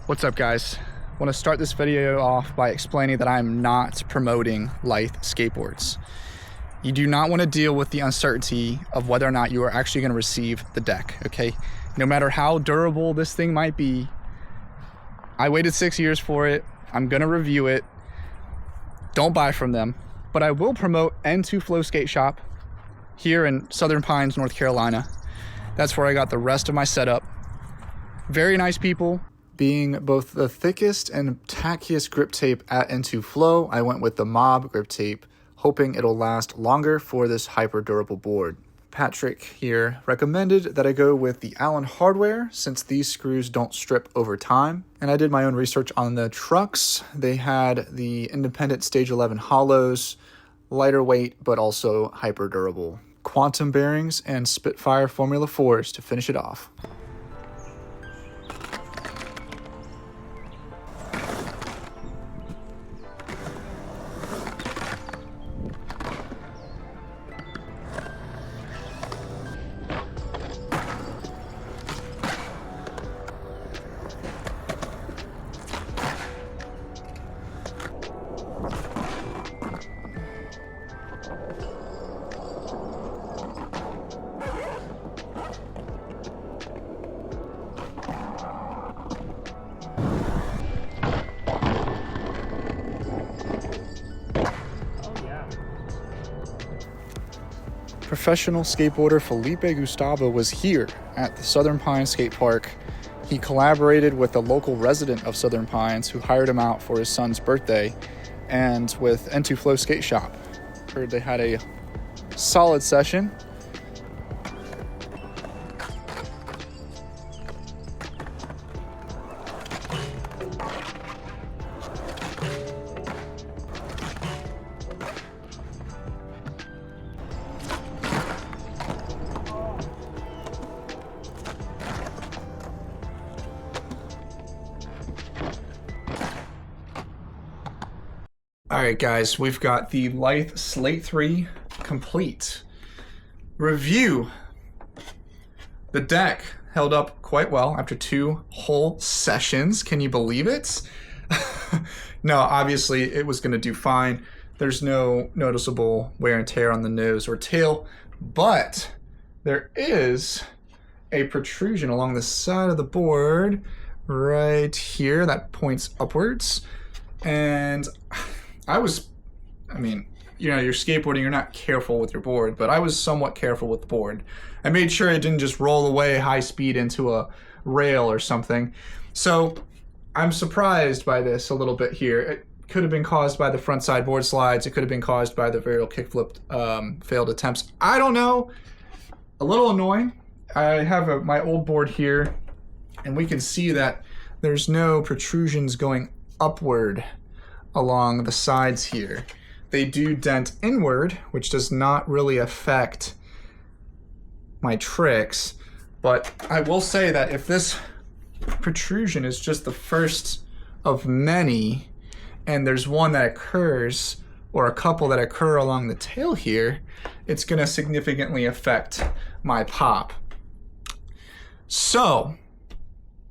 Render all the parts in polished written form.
What's up, guys? I want to start this video off by explaining that I'm not promoting Lithe skateboards. You do not want to deal with the uncertainty of whether or not you are actually going to receive the deck, okay? No matter how durable this thing might be, I waited 6 years for it. I'm going to review it. Don't buy from them. But I will promote N2 Flow Skate Shop here in Southern Pines, North Carolina. That's where I got the rest of my setup. Very nice people. Being both the thickest and tackiest grip tape at N2 Flow, I went with the Mob grip tape, hoping it'll last longer for this hyper durable board. Patrick here recommended that I go with the Allen hardware since these screws don't strip over time. And I did my own research on the trucks. They had the independent Stage 11 hollows, lighter weight, but also hyper durable. Quantum bearings and Spitfire Formula 4s to finish it off. Professional skateboarder Felipe Gustavo was here at the Southern Pines Skate Park. He collaborated with a local resident of Southern Pines who hired him out for his son's birthday, and with N2 Flow Skate Shop. Heard they had a solid session. All right, guys, we've got the Lithe Slate 3 complete. Review. The deck held up quite well after 2 whole sessions. Can you believe it? No, obviously it was going to do fine. There's no noticeable wear and tear on the nose or tail, but there is a protrusion along the side of the board right here that points upwards. And I mean, you know, you're skateboarding, you're not careful with your board, but I was somewhat careful with the board. I made sure it didn't just roll away high speed into a rail or something. So I'm surprised by this a little bit here. It could have been caused by the front side board slides. It could have been caused by the varial kickflip failed attempts. I don't know. A little annoying. I have my old board here, and we can see that there's no protrusions going upward along the sides here. They do dent inward, which does not really affect my tricks, but I will say that if this protrusion is just the first of many, and there's one that occurs, or a couple that occur along the tail here, it's gonna significantly affect my pop. So,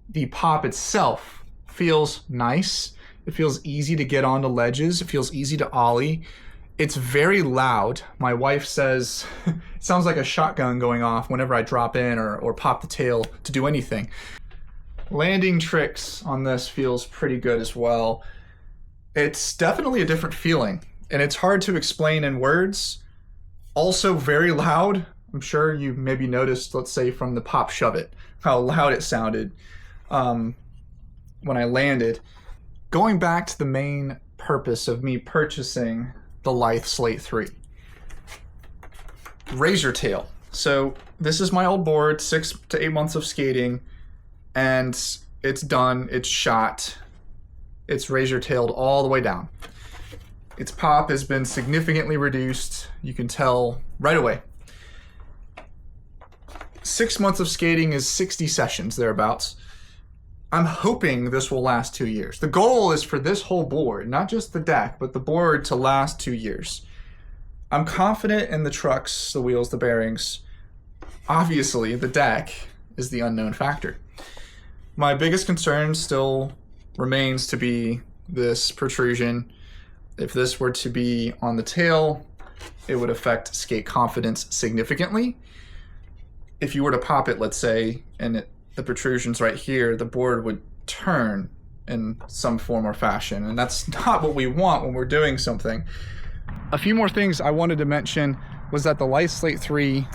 the pop itself feels nice. It feels easy to get onto ledges. It feels easy to ollie. It's very loud. My wife says it sounds like a shotgun going off whenever I drop in or pop the tail to do anything. Landing tricks on this feels pretty good as well. It's definitely a different feeling, and it's hard to explain in words. Also very loud. I'm sure you maybe noticed, let's say from the pop shove it, how loud it sounded when I landed. Going back to the main purpose of me purchasing the Lithe Slate 3. Razor tail. So this is my old board, 6 to 8 months of skating, and it's done, it's shot, it's razor tailed all the way down. Its pop has been significantly reduced. You can tell right away. 6 months of skating is 60 sessions, thereabouts. I'm hoping this will last 2 years. The goal is for this whole board, not just the deck, but the board to last 2 years. I'm confident in the trucks, the wheels, the bearings. Obviously, the deck is the unknown factor. My biggest concern still remains to be this protrusion. If this were to be on the tail, it would affect skate confidence significantly. If you were to pop it, let's say, and the protrusion's right here, the board would turn in some form or fashion, and that's not what we want when we're doing something. A few more things I wanted to mention was that the Lithe Slate 3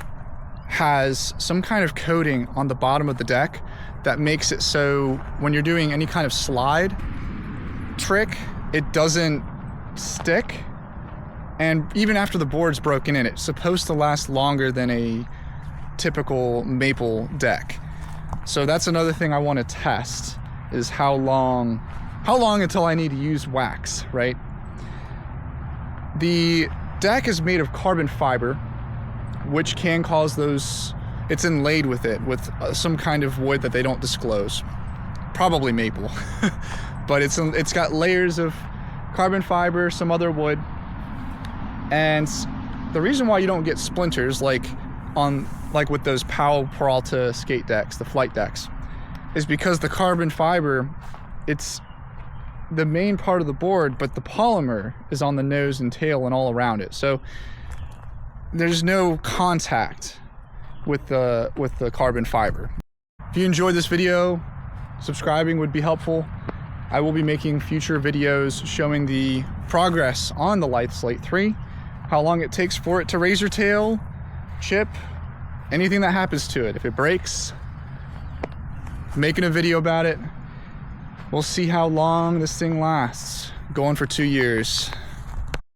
has some kind of coating on the bottom of the deck that makes it so when you're doing any kind of slide trick, it doesn't stick. And even after the board's broken in, it's supposed to last longer than a typical maple deck. So that's another thing I want to test, is how long until I need to use wax, right? The deck is made of carbon fiber, which can cause those, it's inlaid with some kind of wood that they don't disclose, probably maple. But it's got layers of carbon fiber, some other wood, and the reason why you don't get splinters like with those Powell Peralta skate decks, the flight decks, is because the carbon fiber, it's the main part of the board, but the polymer is on the nose and tail and all around it. So there's no contact with the carbon fiber. If you enjoyed this video, subscribing would be helpful. I will be making future videos showing the progress on the Lithe Slate 3, how long it takes for it to razor tail, chip, anything that happens to it. If it breaks, making a video about it. We'll see how long this thing lasts. Going for 2 years.